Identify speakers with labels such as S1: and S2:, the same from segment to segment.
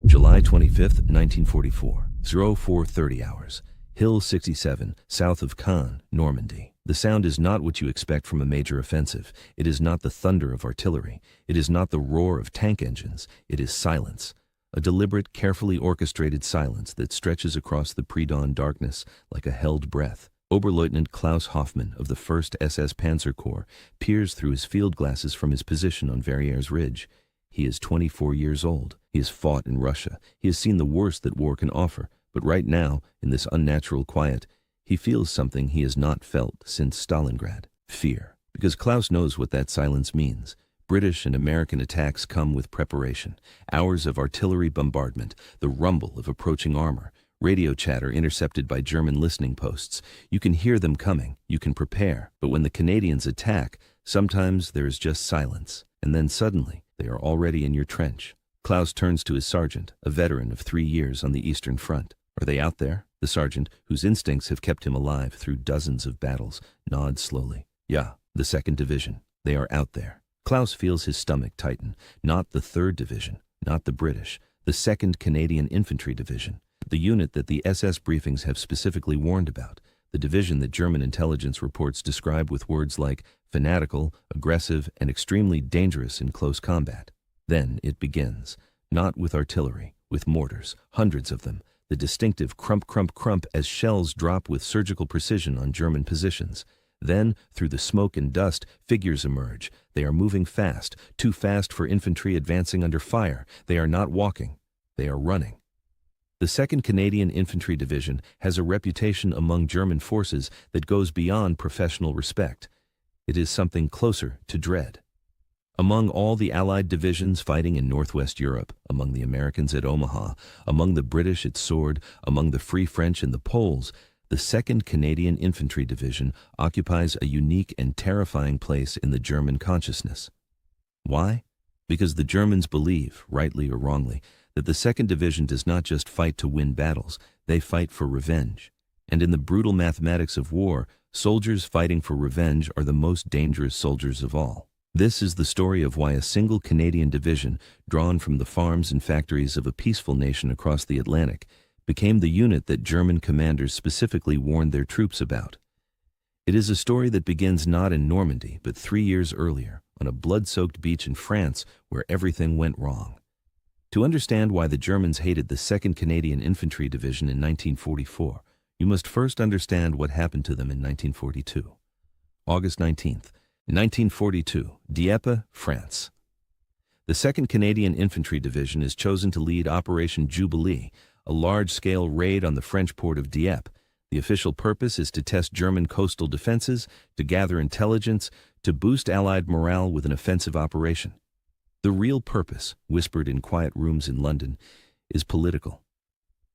S1: July 25th, 1944, 0430 hours. Hill 67, south of Caen, Normandy. The sound is not what you expect from a major offensive. It is not the thunder of artillery. It is not the roar of tank engines. It is silence. A deliberate, carefully orchestrated silence that stretches across the pre-dawn darkness like a held breath. Oberleutnant Klaus Hoffmann of the 1st SS Panzer Corps peers through his field glasses from his position on Verrières Ridge. He is 24 years old. He has fought in Russia. He has seen the worst that war can offer. But right now, in this unnatural quiet, he feels something he has not felt since Stalingrad. Fear. Because Klaus knows what that silence means. British and American attacks come with preparation. Hours of artillery bombardment, the rumble of approaching armor, radio chatter intercepted by German listening posts. You can hear them coming. You can prepare. But when the Canadians attack, sometimes there is just silence. And then suddenly, they are already in your trench. Klaus turns to his sergeant, a veteran of 3 years on the Eastern Front. Are they out there? The sergeant, whose instincts have kept him alive through dozens of battles, nods slowly. Yeah, the 2nd Division. They are out there. Klaus feels his stomach tighten. Not the 3rd Division, not the British, the 2nd Canadian Infantry Division, the unit that the SS briefings have specifically warned about, the division that German intelligence reports describe with words like fanatical, aggressive, and extremely dangerous in close combat. Then it begins, not with artillery, with mortars, hundreds of them, the distinctive crump, crump, crump as shells drop with surgical precision on German positions. Then, through the smoke and dust, figures emerge. They are moving fast, too fast for infantry advancing under fire. They are not walking. They are running. The 2nd Canadian Infantry Division has a reputation among German forces that goes beyond professional respect. It is something closer to dread. Among all the Allied divisions fighting in Northwest Europe, among the Americans at Omaha, among the British at Sword, among the Free French and the Poles, the 2nd Canadian Infantry Division occupies a unique and terrifying place in the German consciousness. Why? Because the Germans believe, rightly or wrongly, that the 2nd Division does not just fight to win battles, they fight for revenge. And in the brutal mathematics of war, soldiers fighting for revenge are the most dangerous soldiers of all. This is the story of why a single Canadian division, drawn from the farms and factories of a peaceful nation across the Atlantic, became the unit that German commanders specifically warned their troops about. It is a story that begins not in Normandy, but 3 years earlier, on a blood-soaked beach in France where everything went wrong. To understand why the Germans hated the 2nd Canadian Infantry Division in 1944, you must first understand what happened to them in 1942. August 19th, 1942, Dieppe, France. The 2nd Canadian Infantry Division is chosen to lead Operation Jubilee, a large-scale raid on the French port of Dieppe. The official purpose is to test German coastal defenses, to gather intelligence, to boost Allied morale with an offensive operation. The real purpose, whispered in quiet rooms in London, is political.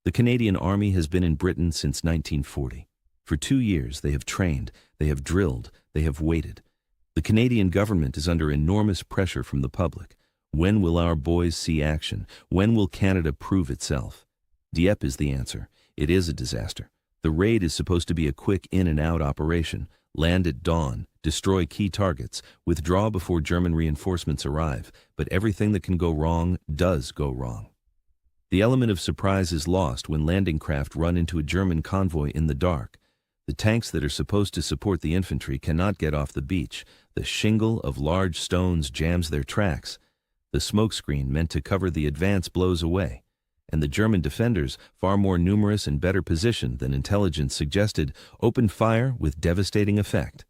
S1: The Canadian Army has been in Britain since 1940. For 2 years they have trained, they have drilled, they have waited. The Canadian government is under enormous pressure from the public. When will our boys see action? When will Canada prove itself? Dieppe is the answer. It is a disaster. The raid is supposed to be a quick in-and-out operation. Land at dawn, destroy key targets, withdraw before German reinforcements arrive. But everything that can go wrong does go wrong. The element of surprise is lost when landing craft run into a German convoy in the dark. The tanks that are supposed to support the infantry cannot get off the beach. The shingle of large stones jams their tracks. The smokescreen meant to cover the advance blows away. And the German defenders, far more numerous and better positioned than intelligence suggested, opened fire with devastating effect.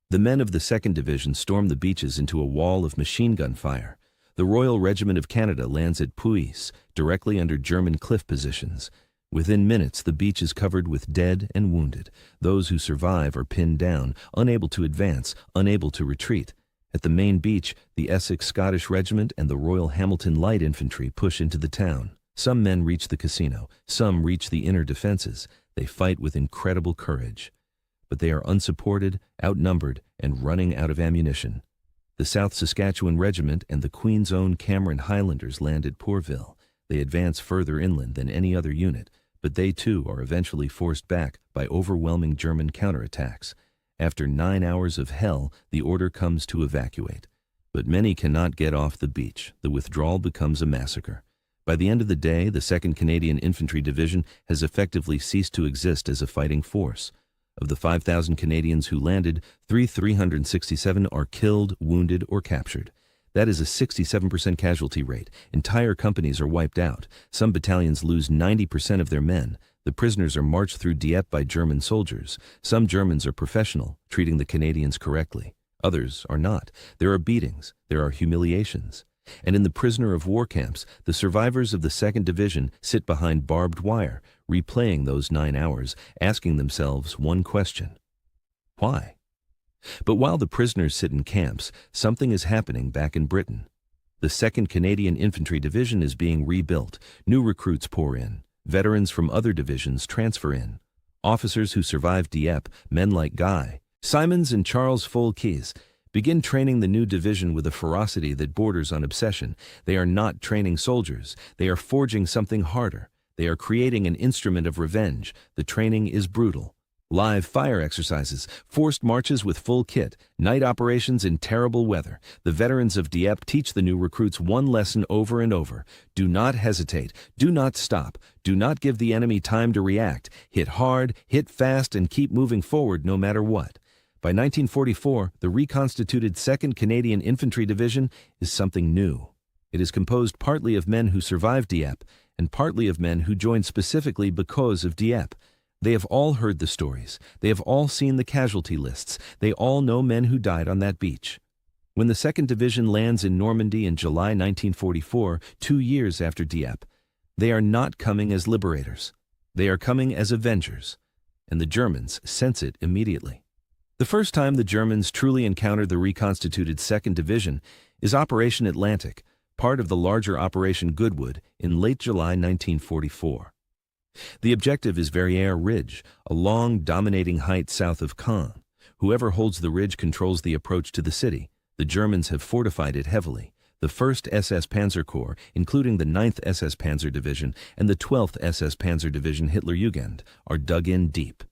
S1: The men of the 2nd Division storm the beaches into a wall of machine gun fire. The Royal Regiment of Canada lands at Puis, directly under German cliff positions. Within minutes, the beach is covered with dead and wounded. Those who survive are pinned down, unable to advance, unable to retreat. At the main beach, the Essex Scottish Regiment and the Royal Hamilton Light Infantry push into the town. Some men reach the casino, some reach the inner defenses. They fight with incredible courage. But they are unsupported, outnumbered, and running out of ammunition. The South Saskatchewan Regiment and the Queen's Own Cameron Highlanders land at Pourville. They advance further inland than any other unit, but they too are eventually forced back by overwhelming German counterattacks. After 9 hours of hell, the order comes to evacuate. But many cannot get off the beach. The withdrawal becomes a massacre. By the end of the day, the 2nd Canadian Infantry Division has effectively ceased to exist as a fighting force. Of the 5,000 Canadians who landed, 367 are killed, wounded, or captured. That is a 67% casualty rate. Entire companies are wiped out. Some battalions lose 90% of their men. The prisoners are marched through Dieppe by German soldiers. Some Germans are professional, treating the Canadians correctly. Others are not. There are beatings. There are humiliations. And in the prisoner of war camps, the survivors of the 2nd Division sit behind barbed wire, replaying those 9 hours, asking themselves one question: why? But while the prisoners sit in camps, something is happening back in Britain. The 2nd Canadian Infantry Division is being rebuilt. New recruits pour in. Veterans from other divisions transfer in. Officers who survived Dieppe, men like Guy Simons and Charles Foulques, begin training the new division with a ferocity that borders on obsession. They are not training soldiers. They are forging something harder. They are creating an instrument of revenge. The training is brutal. Live fire exercises, forced marches with full kit, night operations in terrible weather. The veterans of Dieppe teach the new recruits one lesson over and over: do not hesitate, do not stop, do not give the enemy time to react. Hit hard, hit fast, and keep moving forward no matter what. By 1944, the reconstituted 2nd Canadian Infantry Division is something new. It is composed partly of men who survived Dieppe and partly of men who joined specifically because of Dieppe. They have all heard the stories. They have all seen the casualty lists. They all know men who died on that beach. When the 2nd Division lands in Normandy in July 1944, 2 years after Dieppe, they are not coming as liberators. They are coming as avengers, and the Germans sense it immediately. The first time the Germans truly encounter the reconstituted 2nd Division is Operation Atlantic, part of the larger Operation Goodwood, in late July 1944. The objective is Verrières Ridge, a long, dominating height south of Caen. Whoever holds the ridge controls the approach to the city. The Germans have fortified it heavily. The 1st SS Panzer Corps, including the 9th SS Panzer Division and the 12th SS Panzer Division Hitlerjugend, are dug in deep.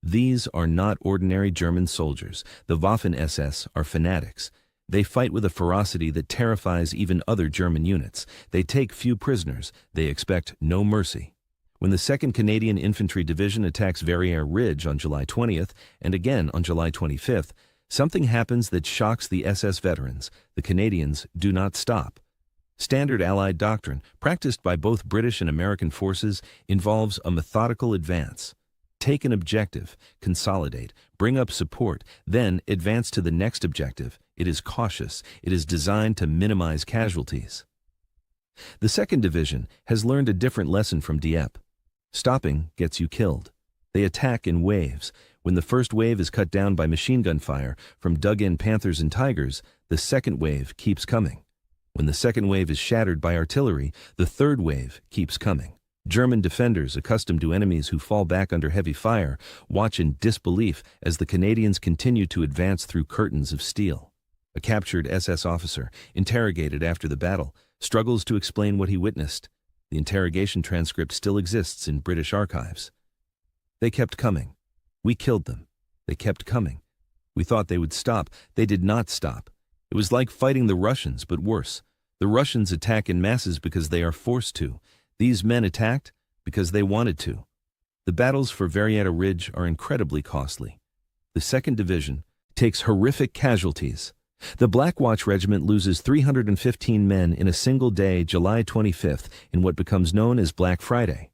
S1: These are not ordinary German soldiers. The Waffen-SS are fanatics. They fight with a ferocity that terrifies even other German units. They take few prisoners. They expect no mercy. When the 2nd Canadian Infantry Division attacks Verrières Ridge on July 20th and again on July 25th, something happens that shocks the SS veterans. The Canadians do not stop. Standard Allied doctrine, practiced by both British and American forces, involves a methodical advance. Take an objective, consolidate, bring up support, then advance to the next objective. It is cautious. It is designed to minimize casualties. The 2nd Division has learned a different lesson from Dieppe. Stopping gets you killed. They attack in waves. When the first wave is cut down by machine gun fire from dug-in Panthers and Tigers, the second wave keeps coming. When the second wave is shattered by artillery, the third wave keeps coming. German defenders, accustomed to enemies who fall back under heavy fire, watch in disbelief as the Canadians continue to advance through curtains of steel. A captured SS officer, interrogated after the battle, struggles to explain what he witnessed. The interrogation transcript still exists in British archives. They kept coming. We killed them. They kept coming. We thought they would stop. They did not stop. It was like fighting the Russians, but worse. The Russians attack in masses because they are forced to. These men attacked because they wanted to. The battles for Verrières Ridge are incredibly costly. The 2nd Division takes horrific casualties. The Black Watch Regiment loses 315 men in a single day, July 25th, in what becomes known as Black Friday.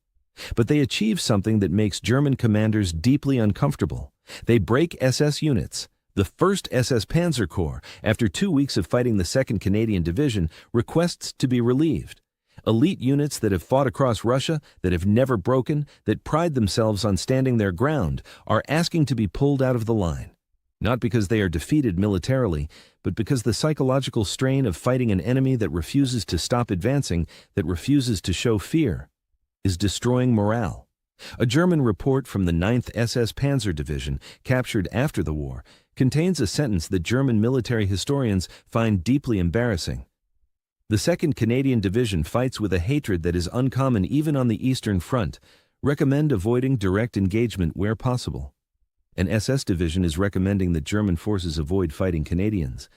S1: But they achieve something that makes German commanders deeply uncomfortable. They break SS units. The 1st SS Panzer Corps, after 2 weeks of fighting the 2nd Canadian Division, requests to be relieved. Elite units that have fought across Russia, that have never broken, that pride themselves on standing their ground, are asking to be pulled out of the line. Not because they are defeated militarily, but because the psychological strain of fighting an enemy that refuses to stop advancing, that refuses to show fear, is destroying morale. A German report from the 9th SS Panzer Division, captured after the war, contains a sentence that German military historians find deeply embarrassing. The 2nd Canadian Division fights with a hatred that is uncommon even on the Eastern Front. Recommend avoiding direct engagement where possible. An SS division is recommending that German forces avoid fighting Canadians.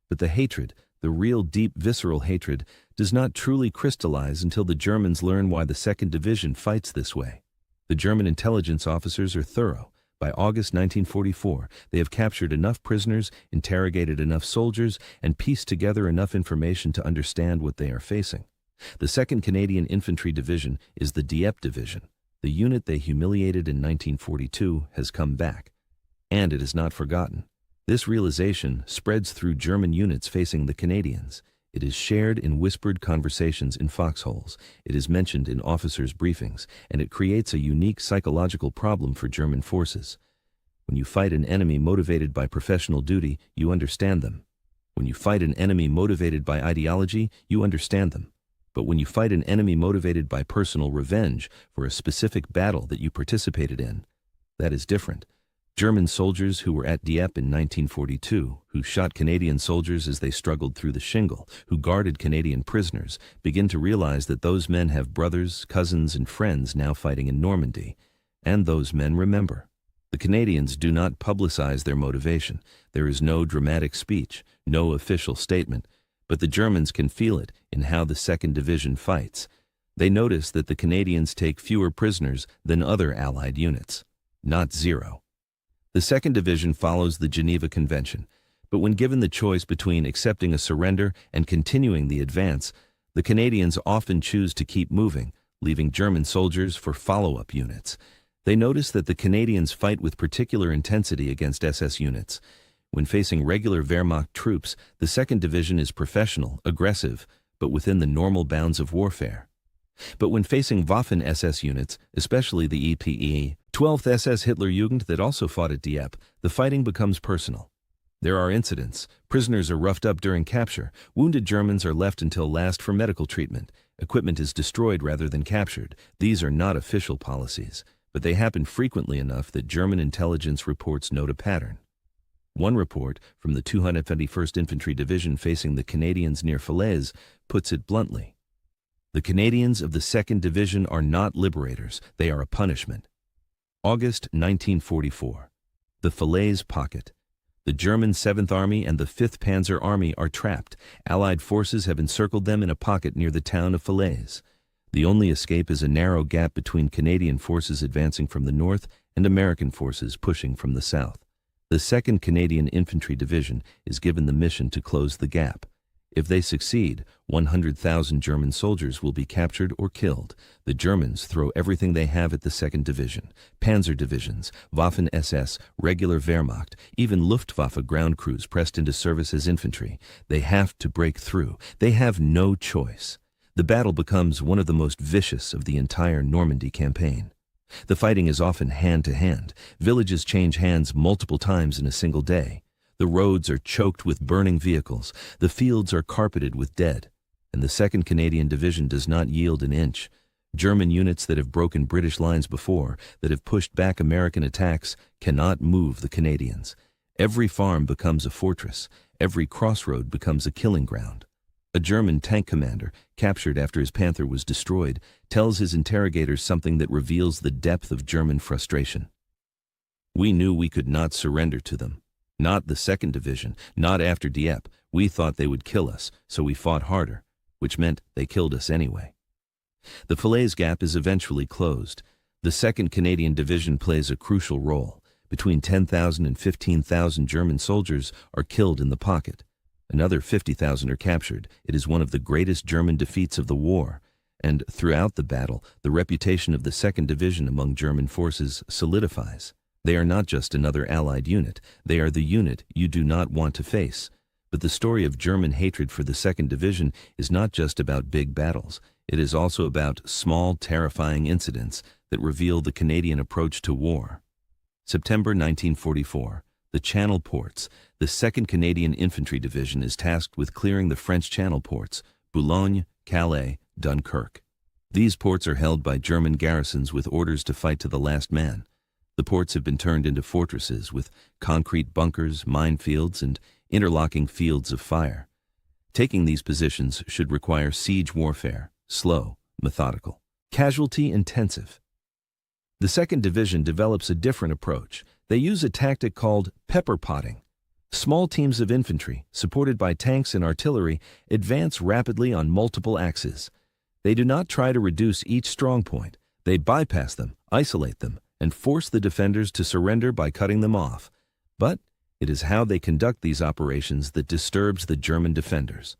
S1: But the hatred, the real deep visceral hatred, does not truly crystallize until the Germans learn why the 2nd Division fights this way. The German intelligence officers are thorough. By August 1944, they have captured enough prisoners, interrogated enough soldiers, and pieced together enough information to understand what they are facing. The 2nd Canadian Infantry Division is the Dieppe Division. The unit they humiliated in 1942 has come back. And it is not forgotten. This realization spreads through German units facing the Canadians. It is shared in whispered conversations in foxholes. It is mentioned in officers' briefings, and it creates a unique psychological problem for German forces. When you fight an enemy motivated by professional duty, you understand them. When you fight an enemy motivated by ideology, you understand them. But when you fight an enemy motivated by personal revenge for a specific battle that you participated in, that is different. German soldiers who were at Dieppe in 1942, who shot Canadian soldiers as they struggled through the shingle, who guarded Canadian prisoners, begin to realize that those men have brothers, cousins, and friends now fighting in Normandy. And those men remember. The Canadians do not publicize their motivation. There is no dramatic speech, no official statement, but the Germans can feel it in how the 2nd Division fights. They notice that the Canadians take fewer prisoners than other Allied units. Not zero. The 2nd Division follows the Geneva Convention, but when given the choice between accepting a surrender and continuing the advance, the Canadians often choose to keep moving, leaving German soldiers for follow-up units. They notice that the Canadians fight with particular intensity against SS units. When facing regular Wehrmacht troops, the 2nd Division is professional, aggressive, but within the normal bounds of warfare. But when facing Waffen-SS units, especially the EPE, 12th SS Hitlerjugend that also fought at Dieppe, the fighting becomes personal. There are incidents, prisoners are roughed up during capture, wounded Germans are left until last for medical treatment, equipment is destroyed rather than captured. These are not official policies, but they happen frequently enough that German intelligence reports note a pattern. One report from the 251st Infantry Division facing the Canadians near Falaise puts it bluntly. The Canadians of the 2nd Division are not liberators, they are a punishment. August 1944. The Falaise Pocket. The German 7th Army and the 5th Panzer Army are trapped. Allied forces have encircled them in a pocket near the town of Falaise. The only escape is a narrow gap between Canadian forces advancing from the north and American forces pushing from the south. The 2nd Canadian Infantry Division is given the mission to close the gap. If they succeed, 100,000 German soldiers will be captured or killed. The Germans throw everything they have at the 2nd Division, Panzer divisions, Waffen-SS, regular Wehrmacht, even Luftwaffe ground crews pressed into service as infantry. They have to break through. They have no choice. The battle becomes one of the most vicious of the entire Normandy campaign. The fighting is often hand-to-hand. Villages change hands multiple times in a single day. The roads are choked with burning vehicles. The fields are carpeted with dead. And the 2nd Canadian Division does not yield an inch. German units that have broken British lines before, that have pushed back American attacks, cannot move the Canadians. Every farm becomes a fortress. Every crossroad becomes a killing ground. A German tank commander, captured after his Panther was destroyed, tells his interrogators something that reveals the depth of German frustration. We knew we could not surrender to them. Not the 2nd Division, not after Dieppe. We thought they would kill us, so we fought harder, which meant they killed us anyway. The Falaise Gap is eventually closed. The 2nd Canadian Division plays a crucial role. Between 10,000 and 15,000 German soldiers are killed in the pocket. Another 50,000 are captured. It is one of the greatest German defeats of the war. And throughout the battle, the reputation of the 2nd Division among German forces solidifies. They are not just another Allied unit. They are the unit you do not want to face. But the story of German hatred for the 2nd Division is not just about big battles. It is also about small, terrifying incidents that reveal the Canadian approach to war. September 1944. The Channel Ports. The 2nd Canadian Infantry Division is tasked with clearing the French Channel ports, Boulogne, Calais, Dunkirk. These ports are held by German garrisons with orders to fight to the last man. The ports have been turned into fortresses with concrete bunkers, minefields, and interlocking fields of fire. Taking these positions should require siege warfare, slow, methodical, casualty intensive. The 2nd Division develops a different approach. They use a tactic called pepper potting. Small teams of infantry, supported by tanks and artillery, advance rapidly on multiple axes. They do not try to reduce each strong point. They bypass them, isolate them, and force the defenders to surrender by cutting them off. But it is how they conduct these operations that disturbs the German defenders.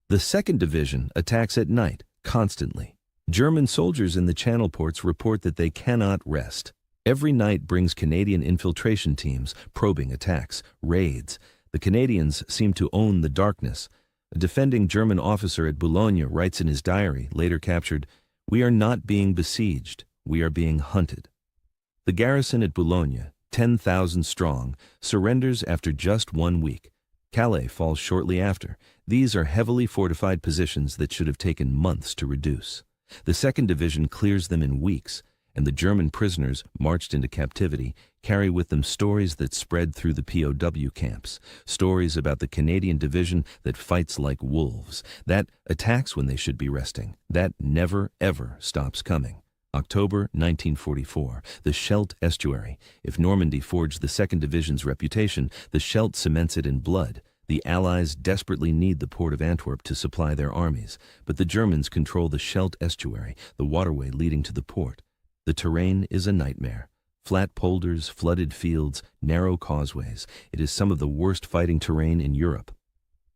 S1: The 2nd Division attacks at night, constantly. German soldiers in the channel ports report that they cannot rest. Every night brings Canadian infiltration teams, probing attacks, raids. The Canadians seem to own the darkness. A defending German officer at Boulogne writes in his diary, later captured, "We are not being besieged, we are being hunted." The garrison at Boulogne, 10,000 strong, surrenders after just 1 week. Calais falls shortly after. These are heavily fortified positions that should have taken months to reduce. The 2nd Division clears them in weeks, and the German prisoners marched into captivity carry with them stories that spread through the POW camps, stories about the Canadian Division that fights like wolves, that attacks when they should be resting, that never, ever stops coming. October 1944, the Scheldt estuary. If Normandy forged the 2nd Division's reputation, the Scheldt cements it in blood. The Allies desperately need the port of Antwerp to supply their armies, but the Germans control the Scheldt estuary, the waterway leading to the port. The terrain is a nightmare. Flat polders, flooded fields, narrow causeways. It is some of the worst fighting terrain in Europe.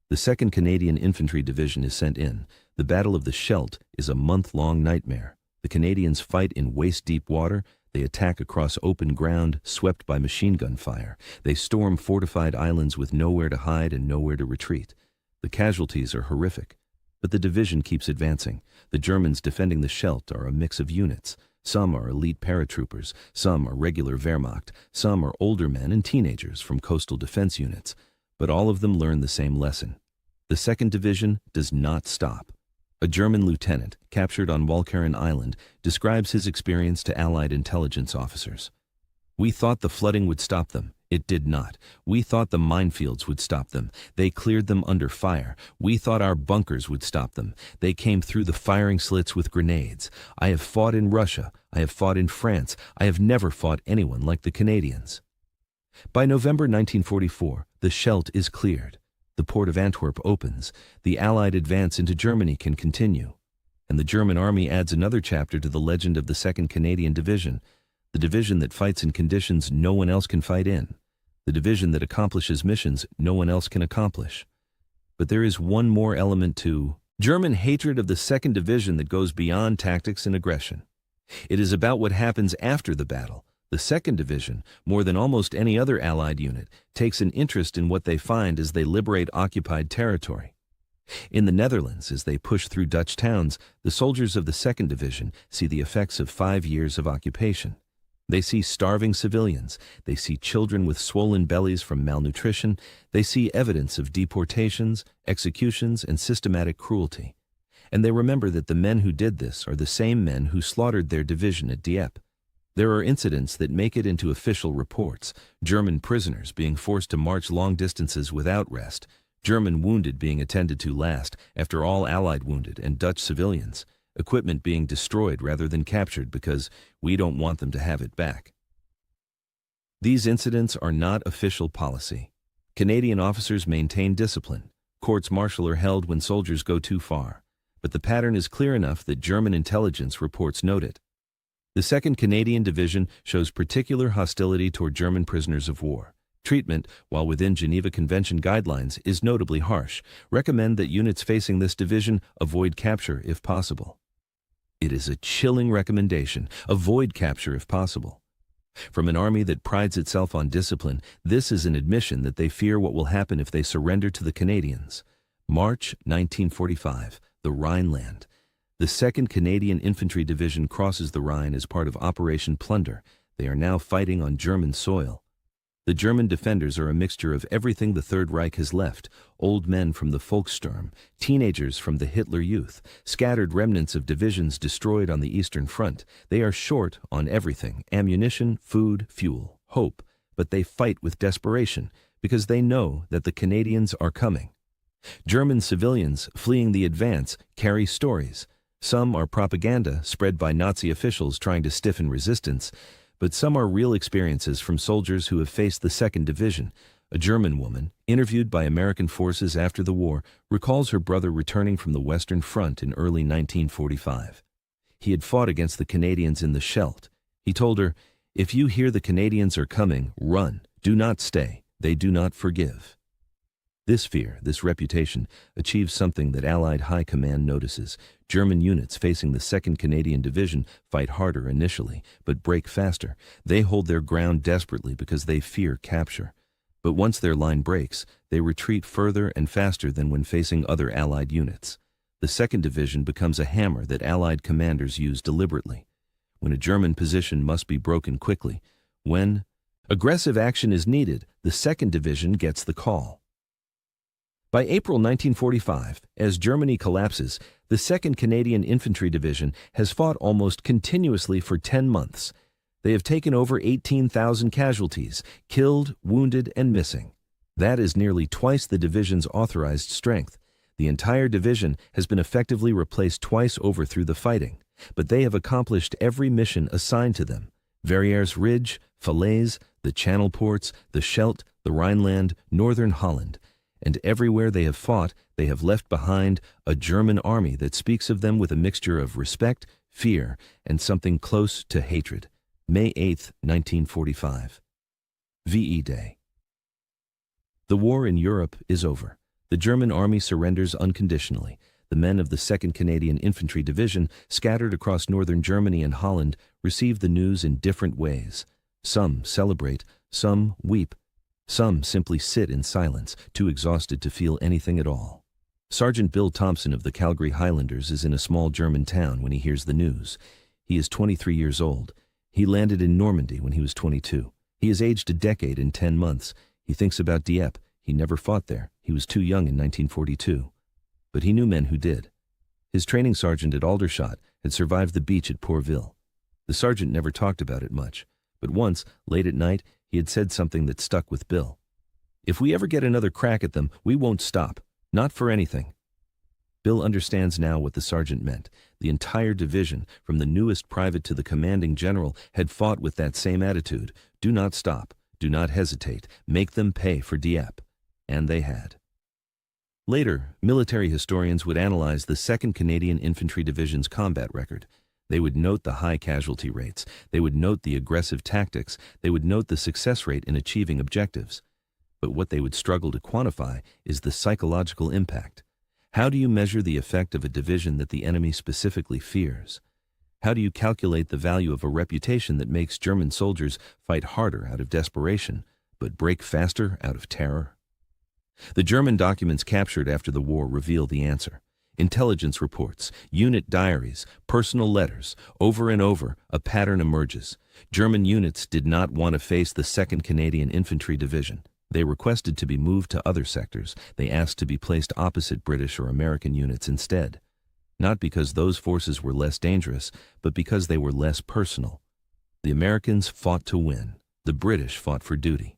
S1: The 2nd Canadian Infantry Division is sent in. The Battle of the Scheldt is a month-long nightmare. The Canadians fight in waist-deep water. They attack across open ground, swept by machine gun fire. They storm fortified islands with nowhere to hide and nowhere to retreat. The casualties are horrific. But the division keeps advancing. The Germans defending the Scheldt are a mix of units. Some are elite paratroopers, some are regular Wehrmacht, some are older men and teenagers from coastal defense units. But all of them learn the same lesson. The 2nd Division does not stop. A German lieutenant, captured on Walcheren Island, describes his experience to Allied intelligence officers. "We thought the flooding would stop them. It did not. We thought the minefields would stop them. They cleared them under fire. We thought our bunkers would stop them. They came through the firing slits with grenades. I have fought in Russia. I have fought in France. I have never fought anyone like the Canadians." By November 1944, the Scheldt is cleared. The port of Antwerp opens. The Allied advance into Germany can continue. And the German army adds another chapter to the legend of the 2nd Canadian Division, the division that fights in conditions no one else can fight in, the division that accomplishes missions no one else can accomplish. But there is one more element to German hatred of the 2nd Division that goes beyond tactics and aggression. It is about what happens after the battle. The 2nd Division, more than almost any other Allied unit, takes an interest in what they find as they liberate occupied territory. In the Netherlands, as they push through Dutch towns, the soldiers of the 2nd Division see the effects of 5 years of occupation. They see starving civilians. They see children with swollen bellies from malnutrition. They see evidence of deportations, executions, and systematic cruelty. And they remember that the men who did this are the same men who slaughtered their division at Dieppe. There are incidents that make it into official reports, German prisoners being forced to march long distances without rest, German wounded being attended to last after all Allied wounded and Dutch civilians, equipment being destroyed rather than captured because we don't want them to have it back. These incidents are not official policy. Canadian officers maintain discipline. Courts-martial are held when soldiers go too far. But the pattern is clear enough that German intelligence reports note it. The 2nd Canadian Division shows particular hostility toward German prisoners of war. Treatment, while within Geneva Convention guidelines, is notably harsh. Recommend that units facing this division avoid capture if possible. It is a chilling recommendation. Avoid capture if possible. From an army that prides itself on discipline, this is an admission that they fear what will happen if they surrender to the Canadians. March 1945, the Rhineland. The 2nd Canadian Infantry Division crosses the Rhine as part of Operation Plunder. They are now fighting on German soil. The German defenders are a mixture of everything the Third Reich has left, old men from the Volkssturm, teenagers from the Hitler Youth, scattered remnants of divisions destroyed on the Eastern Front. They are short on everything, ammunition, food, fuel, hope, but they fight with desperation because they know that the Canadians are coming. German civilians fleeing the advance carry stories. Some are propaganda spread by Nazi officials trying to stiffen resistance, but some are real experiences from soldiers who have faced the 2nd Division, A German woman, interviewed by American forces after the war, recalls her brother returning from the Western Front in early 1945. He had fought against the Canadians in the Scheldt. He told her, "If you hear the Canadians are coming, run. Do not stay. They do not forgive." This fear, this reputation, achieves something that Allied High Command notices. German units facing the 2nd Canadian Division fight harder initially, but break faster. They hold their ground desperately because they fear capture. But once their line breaks, they retreat further and faster than when facing other Allied units. The 2nd Division becomes a hammer that Allied commanders use deliberately. When a German position must be broken quickly, when aggressive action is needed, the 2nd Division gets the call. By April 1945, as Germany collapses, the 2nd Canadian Infantry Division has fought almost continuously for 10 months. They have taken over 18,000 casualties, killed, wounded, and missing. That is nearly twice the division's authorized strength. The entire division has been effectively replaced twice over through the fighting, but they have accomplished every mission assigned to them. Verrières Ridge, Falaise, the Channel ports, the Scheldt, the Rhineland, northern Holland. And everywhere they have fought, they have left behind a German army that speaks of them with a mixture of respect, fear, and something close to hatred. May 8, 1945. VE Day. The war in Europe is over. The German army surrenders unconditionally. The men of the 2nd Canadian Infantry Division, scattered across northern Germany and Holland, receive the news in different ways. Some celebrate, some weep. Some simply sit in silence, too exhausted to feel anything at all. Sergeant Bill Thompson of the Calgary Highlanders is in a small German town when he hears the news. He is 23 years old. He landed in Normandy when he was 22. He has aged a decade in 10 months. He thinks about Dieppe. He never fought there. He was too young in 1942. But he knew men who did. His training sergeant at Aldershot had survived the beach at Pourville. The sergeant never talked about it much, but once, late at night, he had said something that stuck with Bill. "If we ever get another crack at them, we won't stop. Not for anything." Bill understands now what the sergeant meant. The entire division, from the newest private to the commanding general, had fought with that same attitude. Do not stop. Do not hesitate. Make them pay for Dieppe. And they had. Later, military historians would analyze the 2nd Canadian Infantry Division's combat record. They would note the high casualty rates. They would note the aggressive tactics. They would note the success rate in achieving objectives. But what they would struggle to quantify is the psychological impact. How do you measure the effect of a division that the enemy specifically fears? How do you calculate the value of a reputation that makes German soldiers fight harder out of desperation, but break faster out of terror? The German documents captured after the war reveal the answer. Intelligence reports, unit diaries, personal letters. Over and over, a pattern emerges. German units did not want to face the 2nd Canadian Infantry Division. They requested to be moved to other sectors. They asked to be placed opposite British or American units instead. Not because those forces were less dangerous, but because they were less personal. The Americans fought to win. The British fought for duty.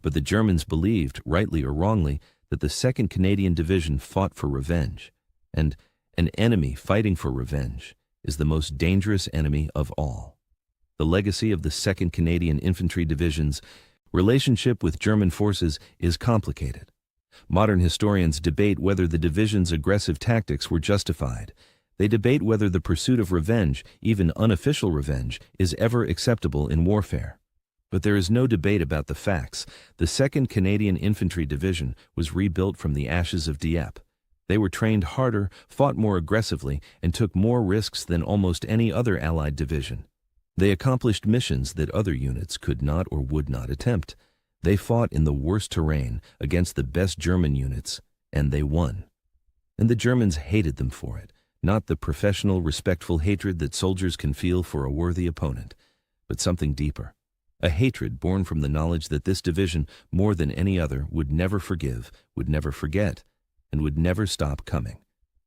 S1: But the Germans believed, rightly or wrongly, that the 2nd Canadian Division fought for revenge. And an enemy fighting for revenge is the most dangerous enemy of all. The legacy of the 2nd Canadian Infantry Division's relationship with German forces is complicated. Modern historians debate whether the division's aggressive tactics were justified. They debate whether the pursuit of revenge, even unofficial revenge, is ever acceptable in warfare. But there is no debate about the facts. The 2nd Canadian Infantry Division was rebuilt from the ashes of Dieppe. They were trained harder, fought more aggressively, and took more risks than almost any other Allied division. They accomplished missions that other units could not or would not attempt. They fought in the worst terrain against the best German units, and they won. And the Germans hated them for it, not the professional, respectful hatred that soldiers can feel for a worthy opponent, but something deeper. A hatred born from the knowledge that this division, more than any other, would never forgive, would never forget, and would never stop coming.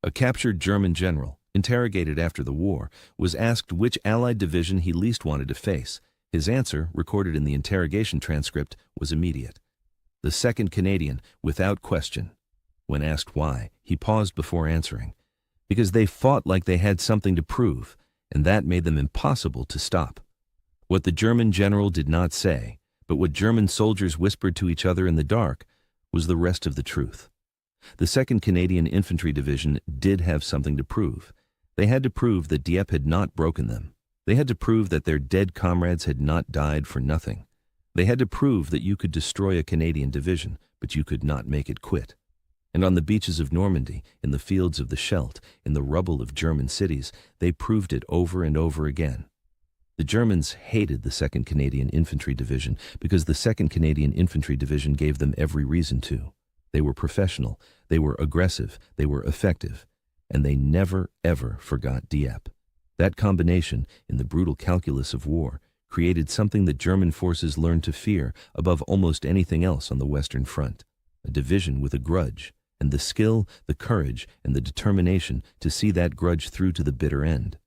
S1: A captured German general, interrogated after the war, was asked which Allied division he least wanted to face. His answer, recorded in the interrogation transcript, was immediate. The 2nd Canadian, without question. When asked why, he paused before answering. Because they fought like they had something to prove, and that made them impossible to stop. What the German general did not say, But what German soldiers whispered to each other in the dark was the rest of the truth. The 2nd Canadian Infantry Division did have something to prove. They had to prove that Dieppe had not broken them. They had to prove that their dead comrades had not died for nothing. They had to prove that you could destroy a Canadian division, but you could not make it quit. And on the beaches of Normandy, in the fields of the Scheldt, in the rubble of German cities, they proved it over and over again. The Germans hated the 2nd Canadian Infantry Division because the 2nd Canadian Infantry Division gave them every reason to. They were professional, they were aggressive, they were effective, and they never, ever forgot Dieppe. That combination, in the brutal calculus of war, created something that German forces learned to fear above almost anything else on the Western Front: a division with a grudge, and the skill, the courage, and the determination to see that grudge through to the bitter end.